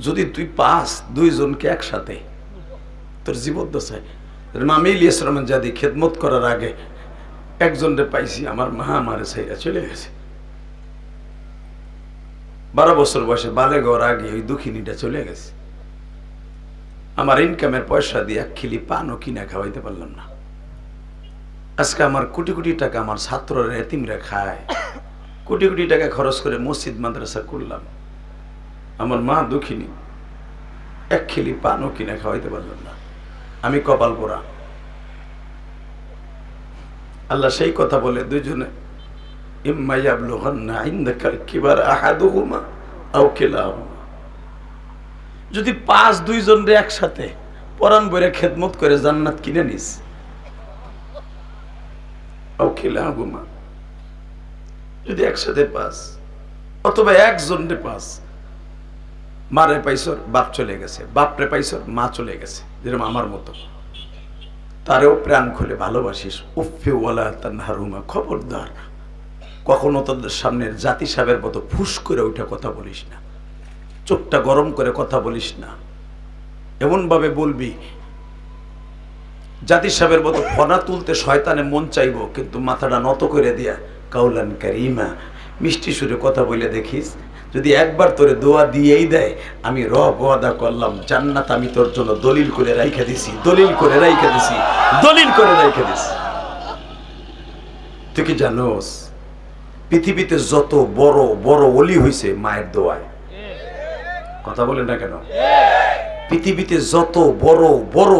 যদি তুই পাস দুইজনকে একসাথে তোর জীবদ্দশায়, আমি ইলিয়াস রহমান জাদি খেদমত করার আগে একজনরে পাইছি, আমার মা আমারে ছাইরা চলে গেছে। 12 বছর বয়সে বালেগ হওয়ার আগে ওই দুঃখিনীটা চলে গেছে। আমার ইনকামের পয়সা দিয়ে 1 খিলি পানও কিনা খাওয়াইতে পারলাম না। আজকে আমার কোটি কোটি টাকা আমার ছাত্ররা এতিমরা খায়, কোটি কোটি টাকা খরচ করে মসজিদ মাদ্রাসা করলাম, আমার মা দুঃখিনী, 1 খিলি পানও কিনা খাওয়াইতে পারলাম না। আমি কপাল পোড়া। আল্লাহ সেই কথা বলে দুইজনে, ইম্মা ইয়াবলুগান্না ইনদাকাল কিবার আহাদুহুমা আও কিলাহুমা, যদি 5 দুইজনরে একসাথে পরাণ বইরে খেদমত করে জান্নাত কিনে নিস, আও কিলাহুমা, যদি একসাথে পাস, অথবা একজনরে পাস, মারে পাইছর বাপ চলে গেছে, বাপরে পাইছর মা চলে গেছে, যেরকম আমার মতো, তারেও প্রাণ খুলে ভালোবাসিস, উফে ওয়ালা তানহারুমা, খবরদার কখনো তোদের সামনের জাতি সাহেবের মতো ফুস করে ওইটা কথা বলিস না, চোখটা গরম করে কথা বলিস না, এমন ভাবে বলবি জাতি সাহেবের মতো ফনা তুলতে শয়তানে মন চাইব, কিন্তু মাথাটা নত করে দিয়া কাউলান কারিমা, মিষ্টি সুরে কথা বলে দেখিস। যদি একবার তোরে দোয়া দিয়েই দেয়, আমি রব ওয়াদা করলাম জান্নাত আমি তোর জন্য দলিল করে রাইখা দিছি, দলিল করে রাইখা দিছি, দলিল করে রাইখা দিছি। তুই কি জানোস পৃথিবীতে যত বড় বড় ওলি হইছে মায়ের দোয়ায়? কথা বলেন না কেন? পৃথিবীতে যত বড় বড়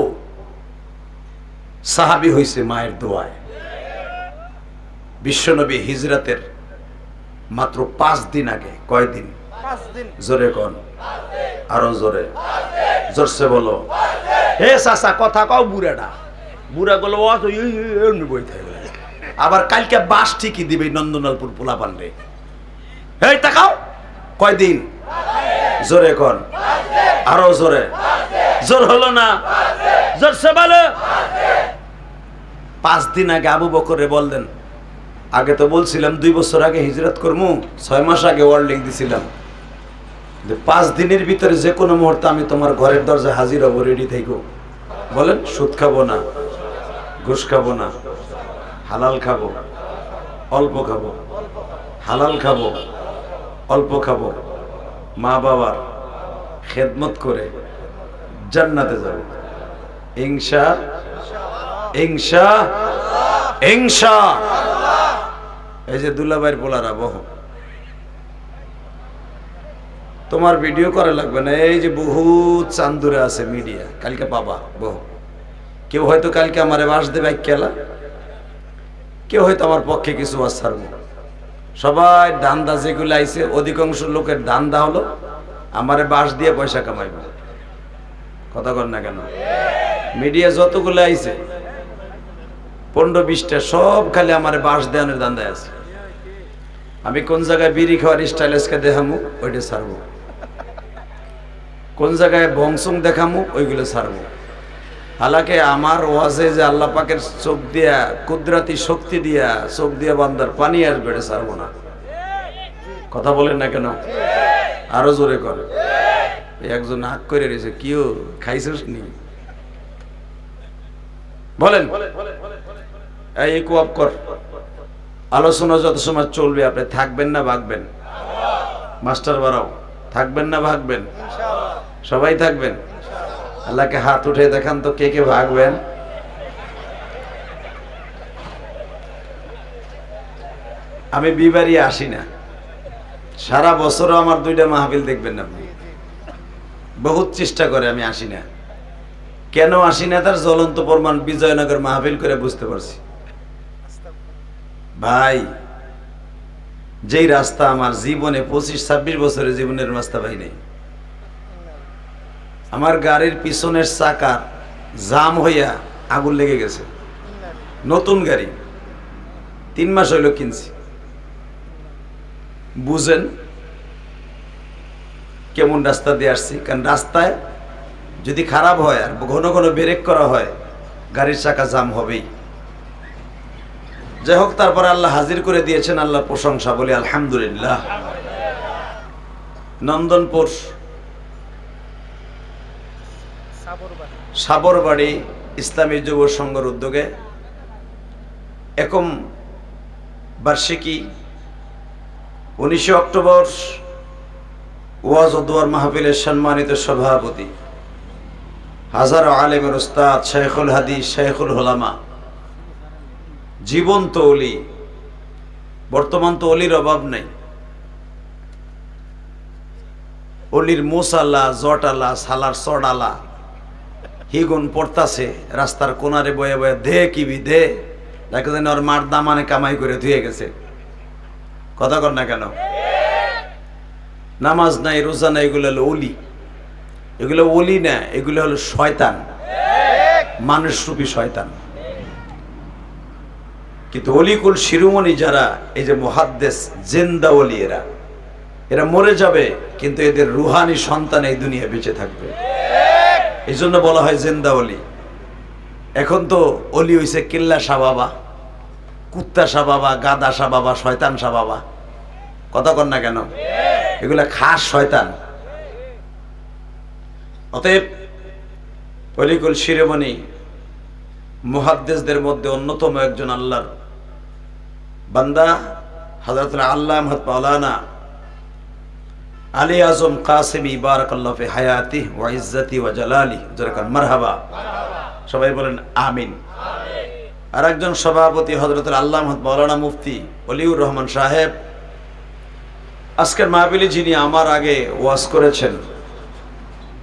সাহাবী হইছে মায়ের দোয়ায়। বিশ্বনবী হিজরাতের মাত্র 5 দিন আগে, কয়দিন? 5 দিন। জোরে কোন, আরো জোরে, জোরসে বলো। হে চাচা কথা কও, বুড়াটা বুড়া গেল বই থাকবে। আবার কালকে বাস ঠিকই দিবে নন্দনালপুর পোলা পান্ডে। এই তাকাও, কয়দিন? জোরে কোন, আরো জোরে, জোর হলো না, জোরসে বলো। 5 দিন আগে আবু বকরে বললেন, আগে তো বলছিলাম 2 বছর আগে হিজরত করবো, 6 মাস আগে ওয়ার্নিং দিছিলাম, 5 দিনের ভিতরে যে কোনো মুহূর্তে আমি তোমার ঘরের দরজায় হাজির হবো, রেডি থাকো। বলেন, সুদ খাবো না, ঘুষ খাবো না, হালাল খাবো, অল্প খাবো, হালাল খাবো, অল্প খাবো, মা বাবার খেদমত করে জান্নাতে যাব ইনশা ইনশা ইনশা। এই যে দুলাভাইয়ের পোলারা, বহ, তোমার ভিডিও করা লাগবে না, এই যে বহুত চান্দুরে আছে মিডিয়া, কালকে পাবা, বহ। কেউ হয়তো কালকে আমারে বাস দেবে খেলা, কেউ হয়তো আমার পক্ষে কিছু বাস ছাড়বো। সবাই ধান্দা যেগুলো আইছে, অধিকাংশ লোকের ধান্দা হলো আমারে বাস দিয়ে পয়সা কামাইব। কথা কর না কেন? মিডিয়া যতগুলো আইছে 15-20টা সব খালি আমারে বাস দেওয়ানোর ধান্দায় আছে। আমি কোন জায়গায় বিড়ি খাওয়ার স্টাইলিশকে দেখামু, ওইটা ছাড়বো। কোন জায়গায় বংশং দেখামু, ওইগুলো ছাড়বো। হালাকে আমার ওয়াজে যে আল্লাহ পাকের চোখ দিয়া, কুদরতি শক্তি দিয়া চোখ দিয়া বান্দার পানি আসবে, এটা ছাড়বো না। কথা বলেন না কেন? আরো জোরে করে। একজন হাক করে রয়েছে, কিও খাইছিস নি? বলেন, এই কোয়াপ কর। আলোচনা যত সময় চলবে, আপনি থাকবেন না ভাগবেন? মাস্টার বাড়াও, থাকবেন না ভাগবেন? সবাই থাকবেন। আল্লাহকে হাত উঠে দেখান তো, কে কে ভাগবেন? আমি বিবাড়ি আসি না, সারা বছরও আমার 2টা মাহফিল দেখবেন না আপনি। বহুত চেষ্টা করে আমি আসি না। কেন আসি না তার জ্বলন্ত প্রমাণ বিজয়নগর মাহফিল করে বুঝতে পারছি। ভাই, যেই রাস্তা আমার জীবনে 25-26 বছরের জীবনের রাস্তা ভাই নেই। আমার গাড়ির পিছনের চাকা জাম হইয়া আগুন লেগে গেছে। নতুন গাড়ি, 3 মাস হইল কিনছি। বুঝেন কেমন রাস্তা দিয়ে আসছি? কারণ রাস্তায় যদি খারাপ হয় আর ঘন ঘন ব্রেক করা হয়, গাড়ির চাকা জাম হবেই। যাই হোক, তারপরে আল্লাহ হাজির করে দিয়েছেন, আল্লাহর প্রশংসা বলি আলহামদুলিল্লাহ। নন্দনপুর সাবরবাড়ি ইসলামী যুব সংঘের উদ্যোগে একম বার্ষিকী 19 অক্টোবর ওয়াজ ও দোয়ার মাহফিলের সম্মানিত সভাপতি হাজারো আলেমের উস্তাদ শাইখুল হাদিস শাইখুল উলামা, জীবন্ত ওলি। বর্তমান তো অলির অভাব নাই। অলির মোসাল্লা জটালা সালার চড়ালা হিগুন পড়তাছে রাস্তার কোনারে বয়ে বয়ে দে কিবি দে, দেখা যায় ওর মার দামানে কামাই করে ধুয়ে গেছে। কথা কর না কেন? নামাজ নাই রোজা নাই, এগুলো হলো অলি। এগুলো অলি না, এগুলো হলো শয়তান, মানুষরূপী শয়তান। কিন্তু অলিকুল শিরোমণি যারা, এই যে মুহাদ্দিস জিন্দা অলি, এরা মরে যাবে কিন্তু এদের রুহানি সন্তান এই দুনিয়া বেঁচে থাকবে। এই জন্য বলা হয় জিন্দা অলি। এখন তো অলি হইছে কিল্লা শাহ বাবা, কুত্তা শাহ বাবা, গাদা শাহ বাবা, শয়তান শাহ বাবা। কথা কর না কেন? এগুলা খাস শয়তান। অতএব অলিকুল শিরোমণি মুহাদ্দিসদের মধ্যে অন্যতম একজন আল্লাহর বান্দা হযরতুল আল্লামা মাওলানা আলী আজম কাসেমি বারাকাল্লাহু ফি হায়াতিহি ওয়া ইজ্জতি ওয়া জালালিহি। জোরে মারহাবা, সবাই বলেন আমিন। আর একজন সভাপতি হযরতুল আল্লামা মাওলানা মুফতি ওলিউর রহমান সাহেব। আজকের মাহফিলে যিনি আমার আগে ওয়াজ করেছেন,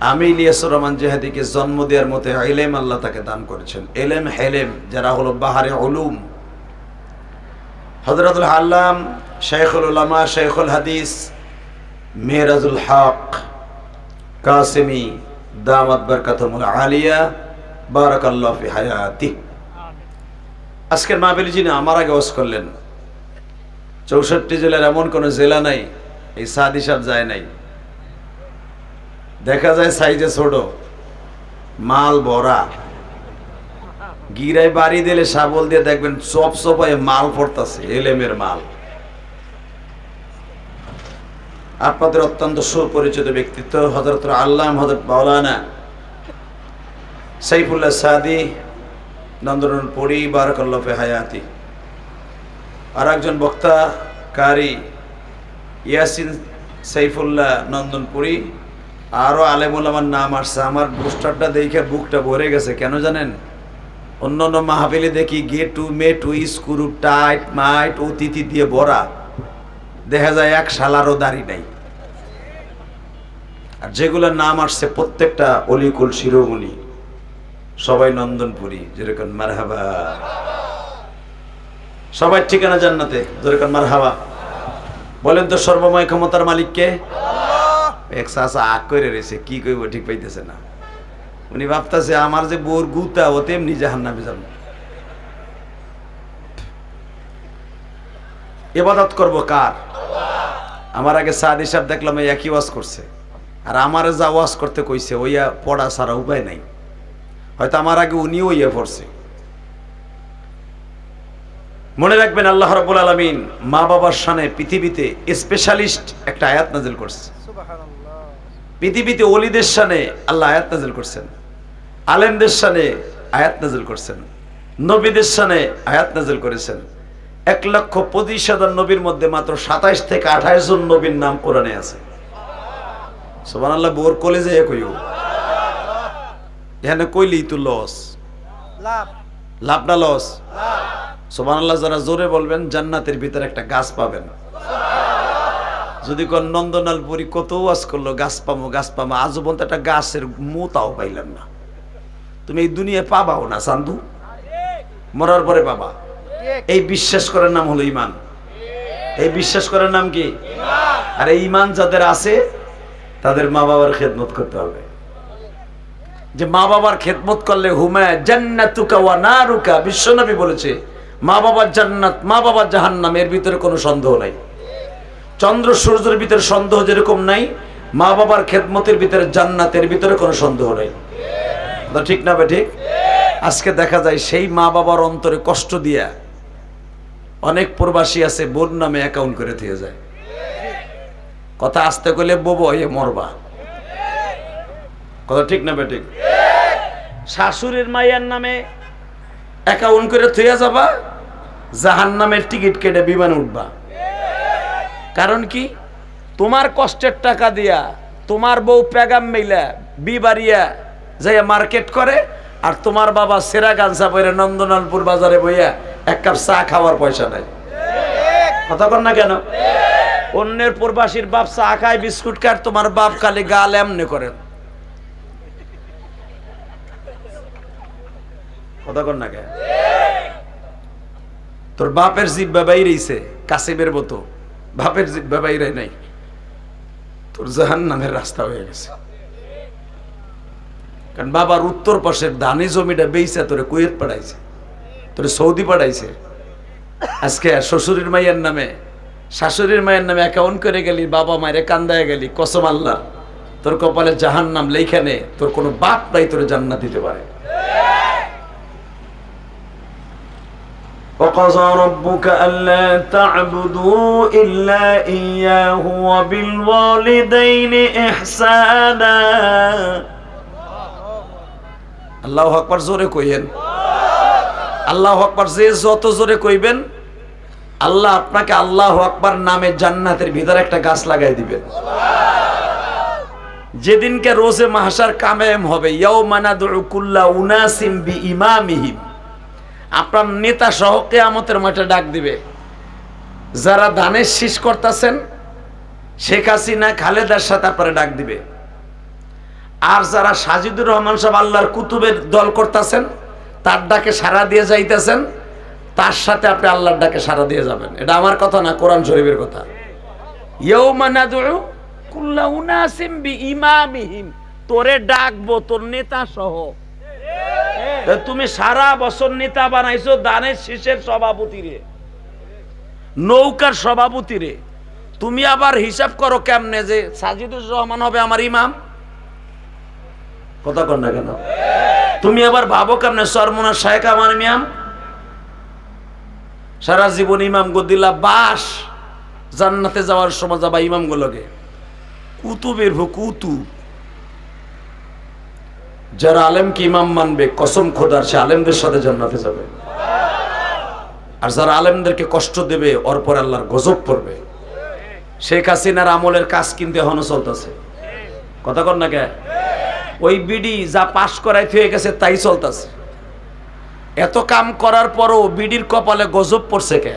আমি ইলিয়াসুর রহমান জেহাদিকে জন্ম দেওয়ার মতো ইলম আল্লাহ তাকে দান করেছেন। এলেম হেলেম যারা হলো বাহারে উলুম, হযরতুল আল্লাম শাইখুল উলামা শাইখুল হাদিস মেহরাজুল হক কাসেমি দামাত বরকাতুল আলিয়া বারাকাল্লাহু ফি হায়াতি। আজকের মাহফিলে যিনি আমার আগে ওয়াজ করলেন, 64 জেলার এমন কোন জেলা নাই এই সাদি সাহেব যায় নাই। দেখা যায় সাইজে ছোট, মাল ভরা, গিরায় বাড়ি দিলে শাবল দিয়ে দেখবেন চপ চপায় মাল পড়তাছে, এলেমের মাল। আপনাদের অত্যন্ত সুপরিচিত ব্যক্তিত্ব হযরতুল আল্লামা হযরত মাওলানা সাইফুল্লাহ সাদি নন্দনপুরি বারাকাল্লাহু ফি হায়াতি। আর একজন বক্তা কারি ইয়াসিন সাইফুল্লাহ নন্দনপুরি। আরো আলেম ওলামার নাম আসছে। আমার পোস্টারটা দেখে বুকটা ভরে গেছে। কেন জানেন? অন্যান্য মাহফিলে দেখি গেটু মেটু স্ক্রু টাইট মাইট অতিথি দিয়ে ভরা, দেখা যায় এক শালারও দাড়ি নাই। আর যেগুলোর নাম আসছে প্রত্যেকটা অলিকুল শিরোমণি, সবাই নন্দনপুরি। যেরকম মারহাবা, সবাই ঠিকানা জান্নাতে। যেরকম মারহাবা বলেন তো সর্বময় ক্ষমতার মালিককে। এক চাচা আগ করে রয়েছে, কি কইব ঠিক পাইতেছে না। উনি ভাবতেছে আমার যে বোর গুতা ও তেমনি জাহান্নামে যাব। ইবাদত করব কার? আমার আগে সাদি সাহেব দেখলাম এই একই ওয়াজ করছে, আর আমারে যা ওয়াজ করতে কইছে ওইয়া পড়া ছাড়া উপায় নাই। হয়তো আমার আগে উনিও ইয়ে পড়ছে। মনে রাখবেন, আল্লাহ রাব্বুল আলামিন মা বাবার শানে পৃথিবীতে স্পেশালিস্ট একটা আয়াত নাযিল করছে। পৃথিবীতে ওলিদের শানে আল্লাহ আয়াত নাযিল করছেন, আলেমদের শানে আয়াত নাযিল করছেন, নবীদের শানে আয়াত নাযিল করেছেন। 1,25,000 নবীর মধ্যে মাত্র 27 থেকে 28 জন নবীর নাম কোরআনে আছে। সুবহানাল্লাহ। বোর কলেজে কইও এখানে কইলেই তো লস, লাভ না লস? সুবহানাল্লাহ। যারা জোরে বলবেন জান্নাতের ভিতরে একটা গাছ পাবেন। যদি কোন নন্দনালপুরি কত ওয়াজ করলো গাছ পামো গাছ পামো, আজও পর্যন্ত একটা গাছের মোতাও পাইলাম না। তুমি এই দুনিয়ায় পাবাও না চান্দু, মরার পরে পাবা। এই বিশ্বাস করার নাম হলো ঈমান। এই বিশ্বাস করার নাম কি? আর এই ঈমান যাদের আছে তাদের মা বাবার খেদমত করতে হবে। যে মা বাবার খেদমত করলে হুমা জান্নাতুকা ওয়া নারুকা, বিশ্বনবী বলেছে মা বাবার জান্নাত মা বাবার জাহান্নাম, এর ভিতরে কোনো সন্দেহ নাই। চন্দ্র সূর্যের ভিতরে সন্দেহ যেরকম নাই, মা বাবার খেদমতের ভিতরে জান্নাতের ভিতরে কোনো সন্দেহ নাই। ঠিক না ঠিক? আজকে দেখা যায় সেই মা বাবার অন্তরে কষ্ট দিয়া অনেক প্রবাসী আছে বোন নামে অ্যাকাউন্ট করে দিয়ে যায়। কথা আসতে কইলে বউ হয়ে মরবা। কথা ঠিক না ঠিক? শাশুড়ির মাইয়ার নামে অ্যাকাউন্ট করে থইয়া যাবা, জাহান্নামের টিকিট কেটে বিমানে উঠবা। কারণ কি? তোমার কষ্টের টাকা দিয়া তোমার বউ প্যাগাম মেলা বিবাড়িয়া যাইয়া মার্কেট করে, আর তোমার বাবা সেরা গাঞ্জা পরে নন্দনালপুর বাজারে বইয়া এক কাপ চা খাওয়ার পয়সা নাই। কথা কন না কেন? অন্যের প্রবাসীর বাপ চা খায়, বিস্কুট খায়, তোমার বাপ খালি গাল এমনি করেন। কথা কন না কেন? তোর বাপের জিব্বা বাইরেছে কাসিমের মতো, বাপের জিব্বা বাইরে নাই, তোর জাহান্নামের রাস্তা হয়ে গেছে। কারণ বাবার উত্তর পাশের ধানি জমিটা বেইছে তোরে কুয়েত পাঠাইছে, তোরে সৌদি পাঠাইছে। আজকে শ্বশুরের মাইয়ের নামে শাশুড়ির মায়ের নামে অ্যাকাউন্ট করে গেলি, বাবা মায়ের কান্দায় গেলি, কসম আল্লাহ তোর কপালে জাহান্নাম লেখানে, তোর কোনো বাপ নাই তোরে জান্নাত দিতে পারে। وقضى ربك ألا تعبدوا إلا إياه وبالوالدين إحسانا। আল্লাহু আকবার জোরে কইেন, আল্লাহু আকবার। যে যত জোরে কইবেন আল্লাহ আপনাকে আল্লাহু আকবার নামে জান্নাতের ভিতরে একটা গাছ লাগাই দিবেন। যেদিনকে রোজে মাহশার কায়েম হবে, ইয়াউমা নাদউ কুল্লা উনাসিম বিইমামিহিম, আপনার নেতা সহ কিয়ামতের মাঠে ডাক দিবে। যারা ধানের শীষ করতেছেন শেখ হাসিনা খালেদার সাথে আপনারা ডাক দিবে, আর যারা সাজিদুর রহমান সাহেব আল্লাহর কুতুবের দল করতেছেন তার ডাকে সাড়া দিয়ে যাইতেছেন, তার সাথে আপনি আল্লাহর ডাকে সাড়া দিয়ে যাবেন। এটা আমার কথা না, কোরআন শরীফের কথা। ইয়াউমা নাদউ কুল্লা উনাসিম বিইমামিহিম, তোরে ডাকবো তোর নেতা সহ। তুমি সারা বছর নেতা বানাইছো দানের শীষের সভাপতি রে, নৌকার সভাপতি রে, তুমি আবার হিসাব করো কেমনে যে সাজিদুর রহমান হবে আমার ইমাম? কথা কন না কেন? তুমি আবার ভাবো কেমনে সরমনা শায়েখ আমার ইমাম? সারা জীবন ইমাম গদিলা বাস, জান্নাতে যাওয়ার সময় যাবা ইমাম গুলোকে কুতুবের কুতুব। যারা আলেমকে ইমাম মানবে কসম খোদার সে আলেমদের সাথে জান্নাতে যাবে, আর যারা আলেমদেরকে কষ্ট দেবে ওর পর আল্লাহর গজব পড়বে। শেখ হাসিনার আমলের কাজ কিন্তু এখনো চলতেছে। কথা কন না কে? ওই বিডি যা পাশ করাই হয়ে গেছে তাই চলতেছে। এত কাম করার পরও বিডির কপালে গজব পড়ছে কে?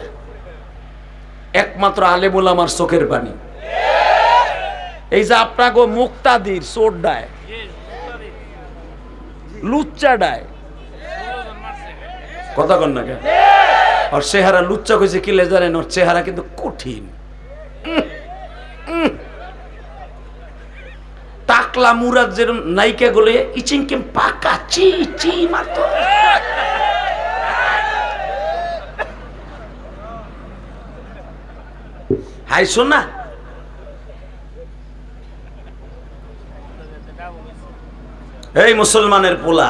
একমাত্র আলেমুল আমার চোখের পানি। এই যে আপনাকে মুক্তাদির চোর ডায়, লুচ্চা ডায়, কথা কন না কে? আর চেহারা লুচ্চা কইছে কিলে জানেন, ওর চেহারা কিন্তু কঠিন। টাকলা মুরাদ যেরকম নায়িকা গুলো ইচিংকে পাকা চি চি মারতো। হাই শোনা, এই মুসলমানের পোলা,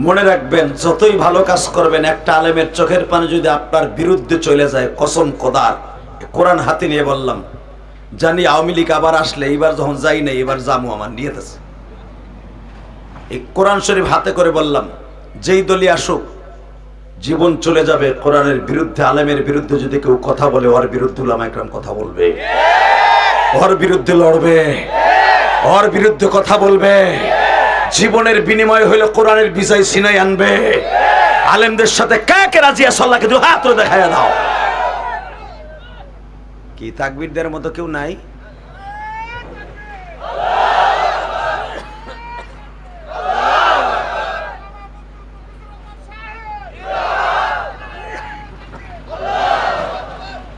মনে রাখবেন যতই ভালো কাজ করবেন একটা আলেমের চোখের পানি যদি আপনার বিরুদ্ধে চলে যায়, কসম খোদার কোরআন হাতে নিয়ে বললাম, জানি আওয়ামী লীগ আবার আসলে, এবার যখন যাই না এবার জামু, আমার নিয়ত আছে। এই কোরআন শরীফ হাতে করে বললাম, যেই দলই আসুক জীবন চলে যাবে কোরআনের বিরুদ্ধে। আলেমের বিরুদ্ধে যদি কেউ কথা বলে ওর বিরুদ্ধে উলামা ইকরাম কথা বলবে, ওর বিরুদ্ধে লড়বে, ওর বিরুদ্ধে কথা বলবে। জীবনের বিনিময় হইল কোরআনের বিজয় সিনাই আনবে। আলেমদের সাথে কাকে রাজি আছে আল্লাহকে দু হাত ধরে দেখাইয়া দাও। কি তাকবীর দেওয়ার মতো কেউ নাই?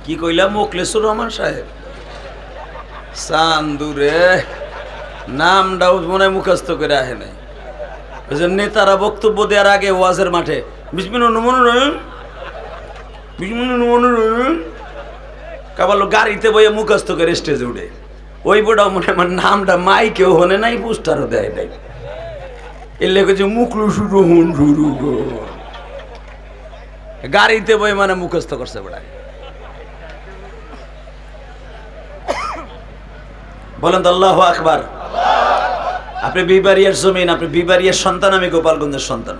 কি কইলাম? মোখলেসুর রহমান সাহেব চান্দুরে নামটাও মনে মুখস্থ করে আহে নাই। ওই জন্য নেতারা বক্তব্য দেওয়ার আগে ওয়াজের মাঠে কাবাল গাড়িতে বইয়ে মুখস্থ করে স্টেজে উঠে, ওই বোটাও মনে আমার নামটা মাই কেউ হনে নাই, পোস্টারও দেয় নাই। এর লেগেছে মুখলুসুর রহমান শুরু গাড়িতে বই মানে মুখস্থ করছে বেড়ায়। বলেন তো আল্লাহু আকবার। আপনি বিবাড়িয়ার জমিন, আপনি বিবাড়িয়ার সন্তান, আমি গোপালগঞ্জের সন্তান।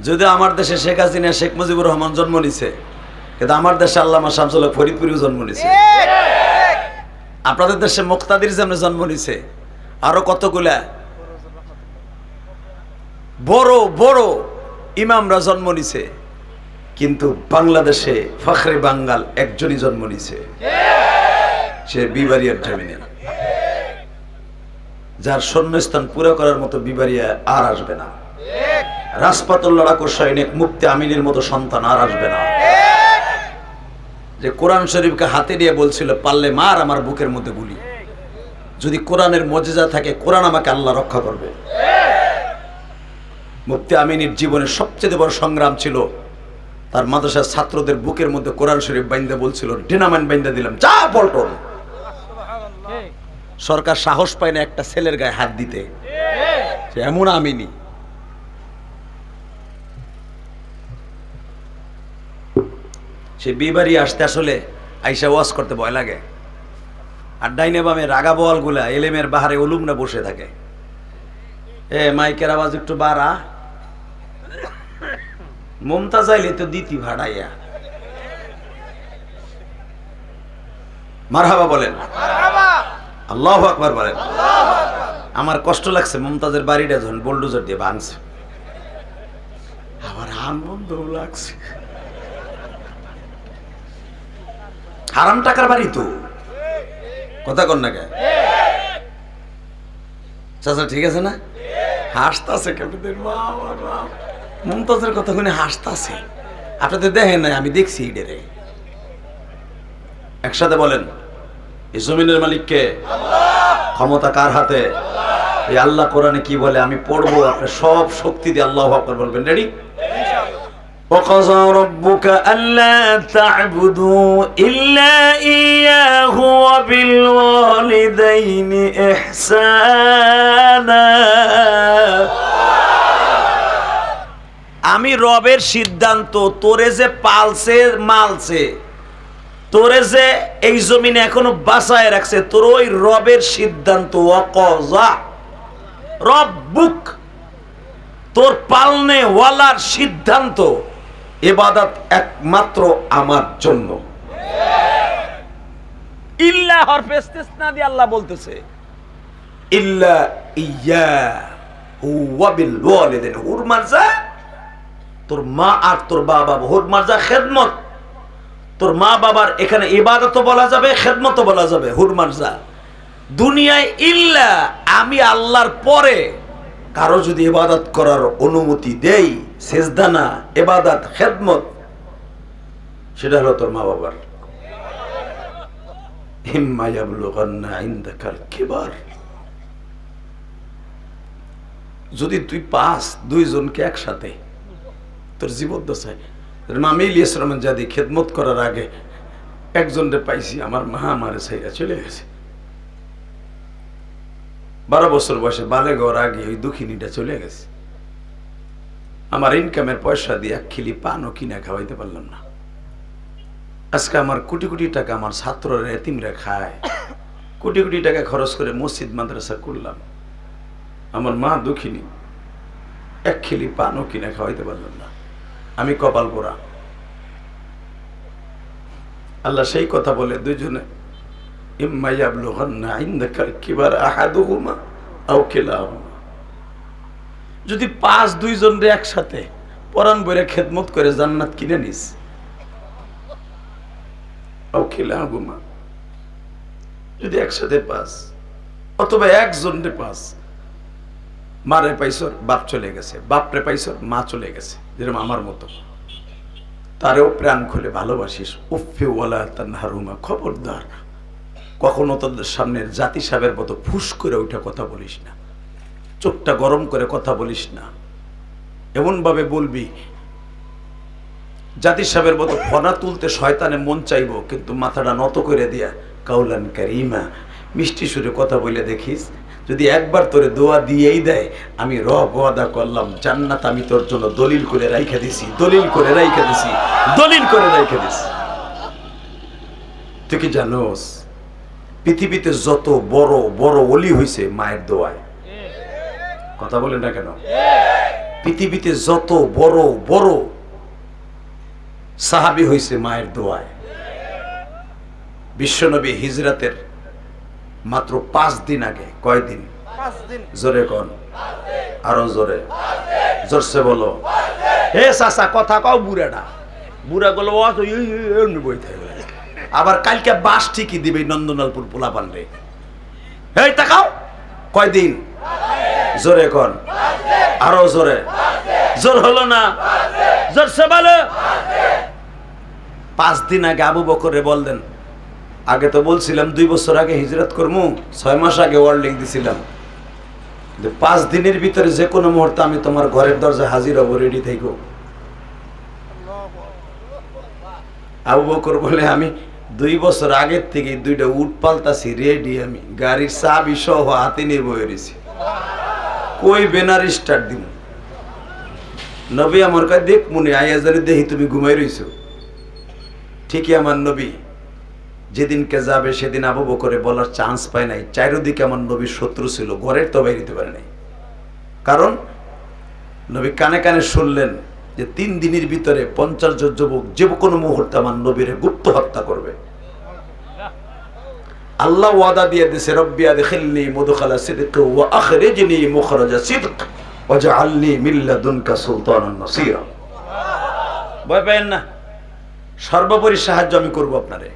যদি আমার দেশে শেখ হাসিনা শেখ মুজিবুর রহমান জন্ম নিছে, কিন্তু আমার দেশে আল্লামা শামসুল হক ফরিদপুরেও জন্ম নিছে। আপনাদের দেশে মুক্তাদির যেমন জন্ম নিছে, আরো কতগুলা বড় বড় ইমামরা জন্ম নিছে, কিন্তু বাংলাদেশে ফখরে বাঙ্গাল একজনই জন্ম নিছে, সে বিবাড়িয়ার জমিনে। যার শূন্যস্থান পুরো করার মতো বিবাড়িয়া আর আসবে না। রাজপাতুল লড়াকু সৈনিক মুফতি আমিনের মতো সন্তান আর আসবে না, যে কোরআন শরীফকে হাতে নিয়ে বলছিল পারলে মার আমার বুকের মধ্যে গুলি। যদি কোরআনের মজেজা থাকে, কোরআন আমাকে আল্লাহ রক্ষা করবে। মুফতি আমিনের জীবনের সবচেয়ে বড় সংগ্রাম ছিল তার মাদ্রাসার ছাত্রদের বুকের মধ্যে কোরআন শরীফ বাইন্দা বলছিল, ডিনামাইন বাইন্দা দিলাম, যা পল্টন। সরকার সাহস পায় না একটা ছেলের গায়ে হাত দিতে, সে এমন আমিনি। সে বিবাড়ি আসতে আসলে আইসা ওয়াজ করতে ভয় লাগে। আর ডাইনে বামে রাগা বল গুলা এলেমের বাহারে উলুমরা বসে থাকে। এ মাইকের আওয়াজ একটু বাড়া, মমতা চাইলে তো দিতি ভাড়াইয়া। মারহাবা বলেন, আল্লাহু আকবার বলেন। আমার কষ্ট লাগছে, মমতাজের বাড়িটা যখন বুলডোজার দিয়ে ভাঙছে, আমার আনন্দ লাগছে। হারাম টাকার বাড়ি তো, কথা কন না কে চাচা, ঠিক আছে না? হাসতাছে ক্যাপ্টেন, মমতাজের কথা শুনে হাসতাছে। আপনাদের দেখেন নাই, আমি দেখছি এটারে। একসাথে বলেন, এই জমিনের মালিক কে? ক্ষমতা কার হাতে? এই আল্লাহ কোরআনে কি বলে আমি পড়বো, আপনি সব শক্তি দিয়ে আল্লাহু আকবার বলবেন। রেডি? وَقَضَى رَبُّكَ أَلَّا تَعْبُدُوا إِلَّا إِيَّاهُ وَبِالْوَالِدَيْنِ إِحْسَانًا। আমি রবের সিদ্ধান্ত, তোরে যে পালছে মালছে, তোরে যে এই জমিনে এখনো বাঁচায় রাখছে, তোর ওই রবের সিদ্ধান্ত। ওয়াকাযা রব্বুক, তোর পালনে ওয়ালার সিদ্ধান্ত, ইবাদত একমাত্র আমার জন্য। ইল্লা হরফে ইস্তিসনা দিয়ে আল্লাহ বলতেছে, ইল্লা ইয়্যাহু ওয়া বিল ওয়ালিদাইন, হুরমারজা তোর মা আর তোর বাবা, হুরমারজা খেদমত। তোর মা বাবার এখানে ইবাদতও বলা যাবে, খেদমতও বলা যাবে, হুরমারজা। দুনিয়ায় ইল্লা আমি আল্লাহর পরে কারো যদি ইবাদত করার অনুমতি দেই, সেজদা না, ইবাদত খেদমত, সেটা হলো তোর মা বাবার। ইম্মা ইয়াবলুগান্না ইনদাকাল কিবার, যদি তুই পাস দুইজনকে একসাথে তোর জীবদ্দশায়, মামি ইলিয়াস রহমান জাদি খেদমত করার আগে একজনরে পাইছি, আমার মা আমারে ছাইরা চলে গেছে। 12 বছর বয়সে বালেগ হওয়ার আগে ওই দুঃখিনীটা চলে গেছে। আমার ইনকামের পয়সা দিয়ে এক খিলি পানও কিনা খাওয়াইতে পারলাম না। আজকে আমার কোটি কোটি টাকা আমার ছাত্ররা এতিমরা খায়, কোটি কোটি টাকা খরচ করে মসজিদ মাদ্রাসা করলাম, আমার মা দুঃখিনী, এক খিলি পানও কিনা খাওয়াইতে পারলাম না। আমি কপাল পোড়া। আল্লাহ সেই কথা বলে দুইজনে, ইম্মা ইয়াবলুগান্না ইনদাকাল কিবার আহাদুহুমা আও কিলাহুমা, যদি পাঁচ দুইজন রে একসাথে পরাণ বইরে খেদমত করে জান্নাত কিনে নিস, আও কিলাহুমা, যদি একসাথে পাস, অথবা একজন রে পাস, মারে পাইছর বাপ চলে গেছে, বাপরে পাইছর মা চলে গেছে, যেরকম আমার মতো, তারেও প্রাণ খুলে ভালোবাসিস। উফি ওয়ালা তানহারহুমা, খবরদার কখনো তোদের সামনে জাতি সাহেবের মতো ফুস করে ওইটা কথা বলিস না, চোখটা গরম করে কথা বলিস না, এমন ভাবে বলবি জাতি সাহেবের মতো ফনা তুলতে শয়তানে মন চাইবো, কিন্তু মাথাটা নত করে দিয়া কাউলান কারিমা, মিষ্টি সুরে কথা বলে দেখিস। যদি একবার তোরে দোয়া দিয়েই দেয়, আমি রব ওয়াদা করলাম জান্নাত আমি তোর জন্য দলিল করে রাইখা দিছি, দলিল করে রাইখা দিছি, দলিল করে রাইখা দিছি। তুই কি জানোস পৃথিবীতে যত বড় বড় ওলি হইছে মায়ের দোয়ায়? কথা বলেন না কেন? পৃথিবীতে যত বড় বড় সাহাবী হইছে মায়ের দোয়ায়। বিশ্বনবী হিজরতের মাত্র 5 দিন আগে, কয়দিন? 5 দিন। জোরে কোন, আরো জোরে, জোরসে বলো। হে চাচা কথা কও, বুড়াটা বুড়া গেল বই থাকবে। আবার কালকে বাস ঠিকই দিবে নন্দনালপুর পোলা পানরে। এই তাকাও, কয়দিন? জোরে কোন, আরো জোরে, জোর হলো না, জোরসে বলো। 5 দিন আগে আবু বকরে বললেন, আগে তো বলছিলাম 2 বছর আগে হিজরত করবো, 6 মাস আগে ওয়ার্ল্ডিং দিছিলাম, 5 দিনের ভিতরে যে কোনো মুহূর্তে আমি তোমার ঘরের দরজায় হাজির হবো, রেডি থাকো। আবু বকর বলে, আমি 2 বছর আগের থেকে 2টা উট পাল্টাছি, রেডি, আমি গাড়ির চাবি সহ হাতে নিয়ে বয়ে রয়েছি, কই বেনার স্টার্ট দিব। নবী আমার কাছে দেখ মনে আয়াজারে দেখি তুমি ঘুমাই রইছো। ঠিকই আমার নবী যেদিনকে যাবে সেদিন আবু বকরে বলার চান্স পায় নাই। চারিদিকে আমার নবীর শত্রু ছিল, ঘরের তো বাইরে পারে নাই। কারণ নবী কানে কানে শুনলেন যে 3 দিনের ভিতরে 50 জন যুবক যে কোনো মুহূর্তে আমার নবীরে গুপ্ত হত্যা করবে। আল্লাহ ওয়াদা দিয়ে দিয়েছে, রব্বি আদখিলনি মুদখালা সিদক ওয়া আখরিজনি মুখরাজা সিদক ওয়াজআলনি মিন লাদুনকা সুলতানান নাসীরা। ভয় পাবেন না, সর্বোপরি সাহায্য আমি করব আপনারে।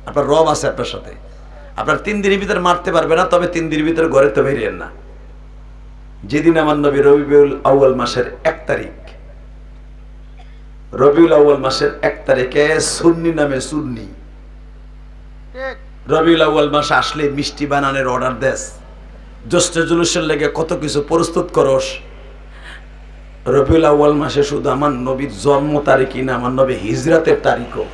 আপনার রব আছে আপনার সাথে। আপনার 3 দিনের ভিতরে মারতে পারবে না, তবে 3 দিনের ভিতরে ঘরে তো বেরিয়েন না। যেদিন আমার নবী রবিউল আউয়াল মাসের 1 তারিখ, রবিউল আউয়াল মাসের 1 তারিখে সুন্নি নামে সুন্নি, রবিউল আউয়াল মাস আসলে মিষ্টি বানানোর অর্ডার দেস, জ্যৈষ্ঠ জুলুসের লেগে কত কিছু প্রস্তুত করস। রবিউল আউয়াল মাসে শুধু আমার নবীর জন্ম তারিখই না, আমার নবী হিজরাতের তারিখও